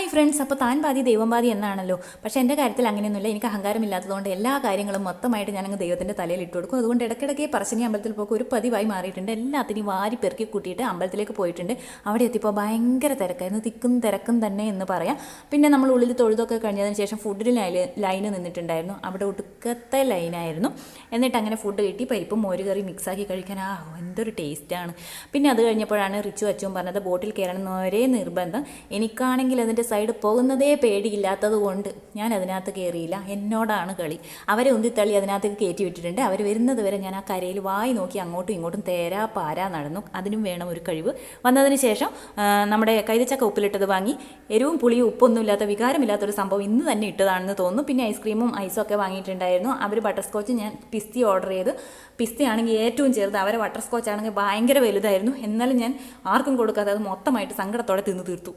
Hi friends, അപ്പോൾ താൻ പാതി ദൈവം പാതി എന്നാണല്ലോ. പക്ഷേ എൻ്റെ കാര്യത്തിൽ അങ്ങനെയൊന്നുമില്ല. എനിക്ക് അഹങ്കാരമില്ലാത്തതുകൊണ്ട് എല്ലാ കാര്യങ്ങളും മൊത്തമായിട്ട് ഞാനങ്ങ് ദൈവത്തിൻ്റെ തലയിൽ ഇട്ട് കൊടുക്കും. അതുകൊണ്ട് ഇടയ്ക്കിടയ്ക്ക് പറശ്ശിനി അമ്പലത്തിൽ പോക്ക് ഒരു പതിവായി മാറിയിട്ടുണ്ട്. എല്ലാത്തിനെയും വാരി പെറുക്കി കൂട്ടിയിട്ട് അമ്പലത്തിലേക്ക് പോയിട്ടുണ്ട്. അവിടെ എത്തിയപ്പോൾ ഭയങ്കര തിരക്കായിരുന്നു, തിക്കും തിരക്കും തന്നെ എന്ന് പറയാം. പിന്നെ നമ്മൾ ഉള്ളിൽ തൊഴുതൊക്കെ കഴിഞ്ഞതിന് ശേഷം ഫുഡിന് ലൈന് നിന്നിട്ടുണ്ടായിരുന്നു. അവിടെ ഒടുക്കത്തെ ലൈനായിരുന്നു. എന്നിട്ട് അങ്ങനെ ഫുഡ് കിട്ടി, പരിപ്പും മോരുകറി മിക്സാക്കി കഴിക്കാൻ എന്തൊരു ടേസ്റ്റാണ്. പിന്നെ അത് കഴിഞ്ഞപ്പോഴാണ് റിച്ചു അച്ചും പറഞ്ഞത് ബോട്ടിൽ കയറണം എന്നൊരേ നിർബന്ധം. എനിക്കാണെങ്കിൽ അതിൻ്റെ സൈഡ് പോകുന്നതേ പേടിയില്ലാത്തത് കൊണ്ട് ഞാൻ അതിനകത്ത് കയറിയില്ല. എന്നോടാണ് കളി. അവരെ ഉന്തിത്തള്ളി അതിനകത്തേക്ക് കയറ്റി വിട്ടിട്ടുണ്ട്. അവർ വരുന്നത് വരെ ഞാൻ ആ കരയിൽ വായി നോക്കി അങ്ങോട്ടും ഇങ്ങോട്ടും തേരാ പാരാ നടന്നു. അതിനും വേണം ഒരു കഴിവ്. വന്നതിന് ശേഷം നമ്മുടെ കൈതച്ചക്ക ഉപ്പിലിട്ടത് വാങ്ങി. എരിവും പുളിയും ഉപ്പൊന്നും ഇല്ലാത്ത വികാരമില്ലാത്തൊരു സംഭവം ഇന്ന് തന്നെ ഇട്ടതാണെന്ന് തോന്നുന്നു. പിന്നെ ഐസ്ക്രീമും ഐസും ഒക്കെ വാങ്ങിയിട്ടുണ്ടായിരുന്നു. അവർ ബട്ടർ സ്കോച്ച്, ഞാൻ പിസ്തി ഓർഡർ ചെയ്ത്. പിസ്തയാണെങ്കിൽ ഏറ്റവും ചെറുത്, അവരെ ബട്ടർ സ്കോച്ച് ആണെങ്കിൽ ഭയങ്കര വലുതായിരുന്നു. എന്നാലും ഞാൻ ആർക്കും കൊടുക്കാതെ അത് മൊത്തമായിട്ട് സങ്കടത്തോടെ തിന്നു തീർത്തു.